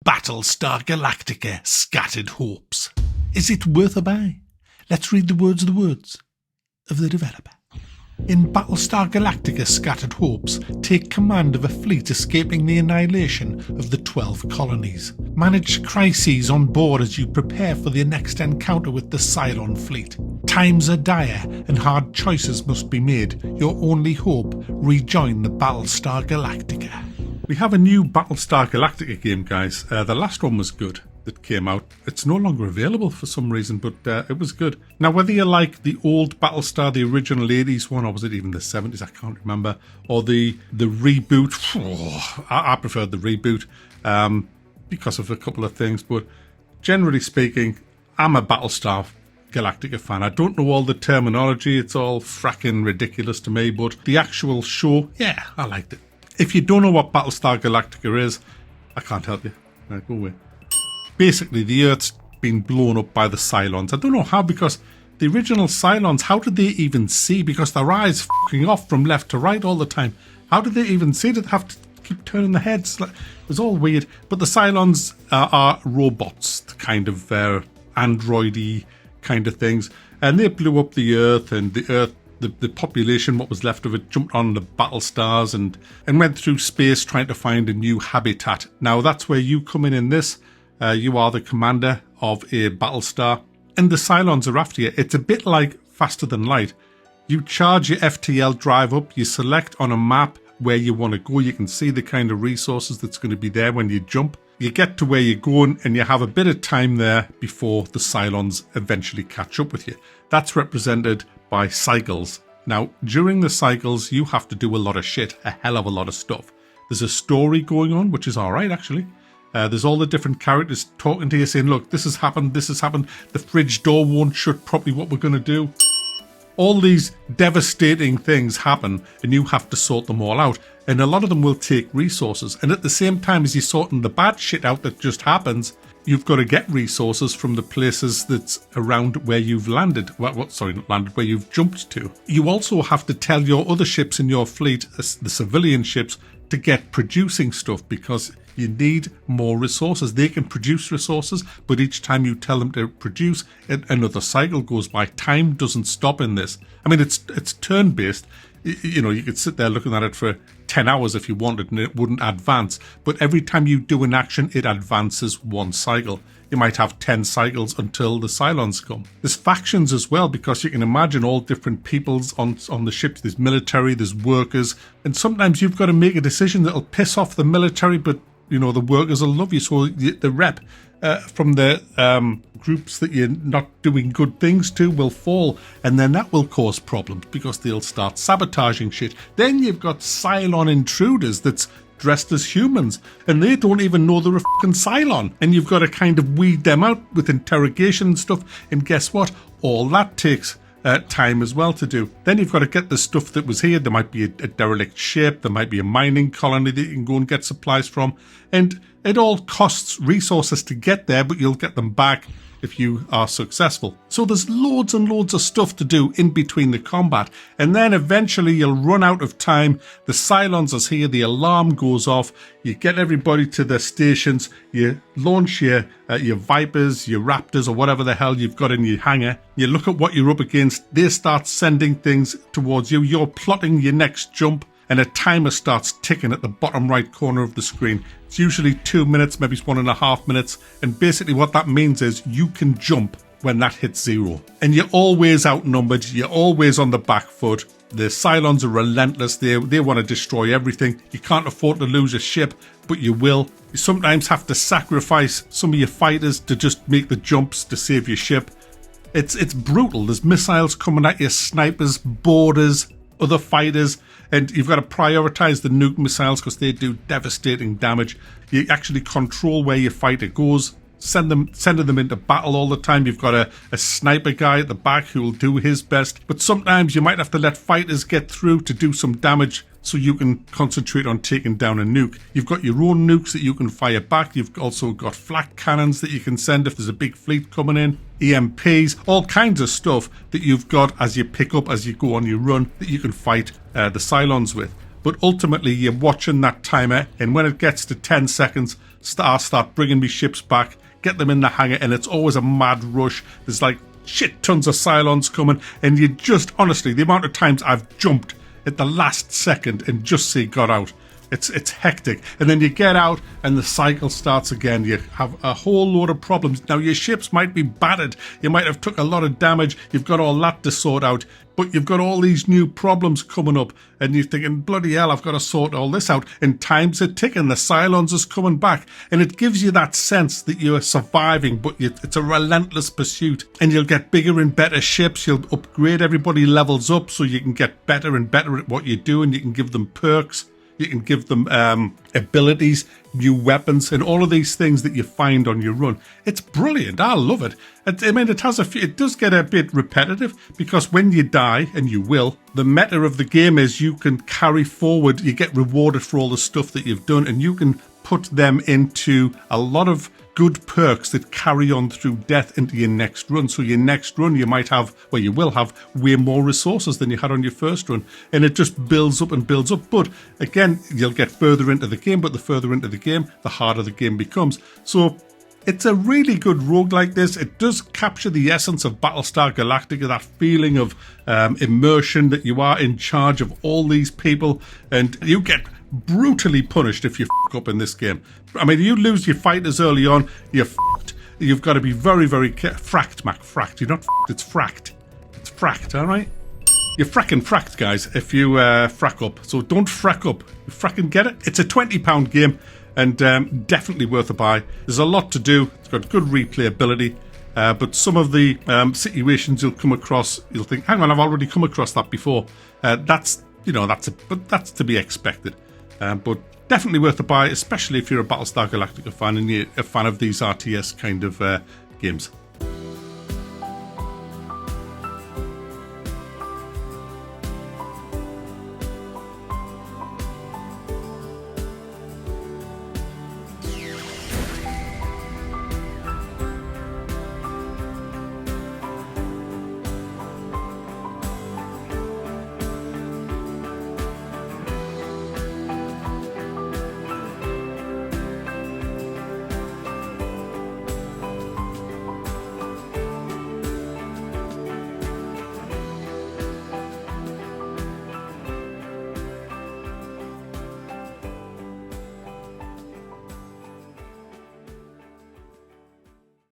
Battlestar Galactica Scattered Hopes. Is it worth a buy? Let's read the words of the developer. In Battlestar Galactica Scattered Hopes, take command of a fleet escaping the annihilation of the 12 colonies. Manage crises on board as you prepare for the next encounter with the Cylon fleet. Times are dire and hard choices must be made. Your only hope, rejoin the Battlestar Galactica. We have a new Battlestar Galactica game, guys. The last one was good. That came out. It's no longer available for some reason, but it was good. Now, whether you like the old Battlestar, the original 80s one, or was it even the 70s, I can't remember, or the reboot, I preferred the reboot because of a couple of things, but generally speaking, I'm a Battlestar Galactica fan. I don't know all the terminology, it's all fracking ridiculous to me, but the actual show, yeah, I liked it. If you don't know what Battlestar Galactica is, I can't help you. Right, go away. Basically, the Earth's been blown up by the Cylons. I don't know how, because the original Cylons, how did they even see? Because their eyes fucking off from left to right all the time. How did they even see? Did they have to keep turning their heads? It was all weird. But the Cylons are robots, kind of android-y kind of things. And they blew up the Earth, and the Earth, the population, what was left of it, jumped on the Battlestars and went through space trying to find a new habitat. Now, that's where you come in this. You are the commander of a Battlestar, and the Cylons are after you. It's a bit like Faster Than Light. You charge your FTL drive up, you select on a map where you want to go. You can see the kind of resources that's going to be there when you jump. You get to where you're going, and you have a bit of time there before the Cylons eventually catch up with you. That's represented by cycles. Now, during the cycles, you have to do a lot of shit, a hell of a lot of stuff. There's a story going on, which is alright, actually. There's all the different characters talking to you saying, look, this has happened, the fridge door won't shut properly, what we're going to do. All these devastating things happen, and you have to sort them all out. And a lot of them will take resources. And at the same time as you're sorting the bad shit out that just happens, you've got to get resources from the places that's around where you've landed. Where you've jumped to. You also have to tell your other ships in your fleet, the civilian ships, to get producing stuff, because you need more resources. They can produce resources, but each time you tell them to produce, another cycle goes by. Time doesn't stop in this. I mean, it's turn-based. You know, you could sit there looking at it for 10 hours if you wanted, and it wouldn't advance. But every time you do an action, it advances one cycle. You might have 10 cycles until the Cylons come. There's factions as well, because you can imagine all different peoples on the ships. There's military, there's workers, and sometimes you've got to make a decision that'll piss off the military, but you know, the workers will love you. So the rep from the groups that you're not doing good things to will fall. And then that will cause problems, because they'll start sabotaging shit. Then you've got Cylon intruders that's dressed as humans, and they don't even know they're a fucking Cylon. And you've got to kind of weed them out with interrogation and stuff. And guess what? All that takes time as well to do. Then you've got to get the stuff that was here. There might be a derelict ship, there might be a mining colony that you can go and get supplies from, and it all costs resources to get there, but you'll get them back if you are successful. So there's loads and loads of stuff to do in between the combat, and then eventually you'll run out of time. The Cylons are here, the alarm goes off, you get everybody to their stations, you launch your Vipers, your Raptors, or whatever the hell you've got in your hangar. You look at what you're up against, they start sending things towards you, you're plotting your next jump, and a timer starts ticking at the bottom right corner of the screen. It's usually 2 minutes, maybe it's 1.5 minutes, and basically what that means is you can jump when that hits 0. And you're always outnumbered, you're always on the back foot. The Cylons are relentless, they want to destroy everything. You can't afford to lose a ship, but you will. You sometimes have to sacrifice some of your fighters to just make the jumps to save your ship. It's brutal. There's missiles coming at you, snipers, boarders, other fighters, and you've got to prioritize the nuke missiles because they do devastating damage. You actually control where your fighter goes, sending them into battle all the time. You've got a sniper guy at the back who will do his best, but sometimes you might have to let fighters get through to do some damage so you can concentrate on taking down a nuke. You've got your own nukes that you can fire back. You've also got flak cannons that you can send if there's a big fleet coming in, EMPs, all kinds of stuff that you've got as you pick up, as you go on your run, that you can fight the Cylons with. but ultimately you're watching that timer, and when it gets to 10 seconds, I start bringing me ships back, get them in the hangar, and it's always a mad rush. There's like shit tons of Cylons coming, and you just, honestly, the amount of times I've jumped at the last second and just see got out. It's hectic. And then you get out and the cycle starts again. You have a whole load of problems. Now your ships might be battered. You might have took a lot of damage. You've got all that to sort out. But you've got all these new problems coming up. And you're thinking, bloody hell, I've got to sort all this out. And time's a ticking. The Cylons is coming back. And it gives you that sense that you're surviving, but it's a relentless pursuit. And you'll get bigger and better ships. You'll upgrade everybody levels up so you can get better and better at what you're doing. You can give them perks. You can give them abilities, new weapons, and all of these things that you find on your run. It's brilliant. I love it. I mean, it does get a bit repetitive because when you die, and you will, the meta of the game is you can carry forward. You get rewarded for all the stuff that you've done, and you can put them into a lot of good perks that carry on through death into your next run. So your next run, you will have way more resources than you had on your first run. And it just builds up and builds up. But again, you'll get further into the game, but the further into the game, the harder the game becomes. So it's a really good roguelike this. It does capture the essence of Battlestar Galactica, that feeling of immersion, that you are in charge of all these people, and you get brutally punished if you f*** up in this game. I mean, you lose your fighters early on, you're f***ed. You've got to be very, very careful. Fracked, Mac, fracked. You're not f***ed, it's fracked. It's fracked, alright? You're fracking fracked, guys, if you frack up. So don't frack up. You fracking get it? It's a £20 game, and definitely worth a buy. There's a lot to do. It's got good replayability. But some of the situations you'll come across, you'll think, hang on, I've already come across that before. That's to be expected. But definitely worth a buy, especially if you're a Battlestar Galactica fan and you're a fan of these RTS kind of games.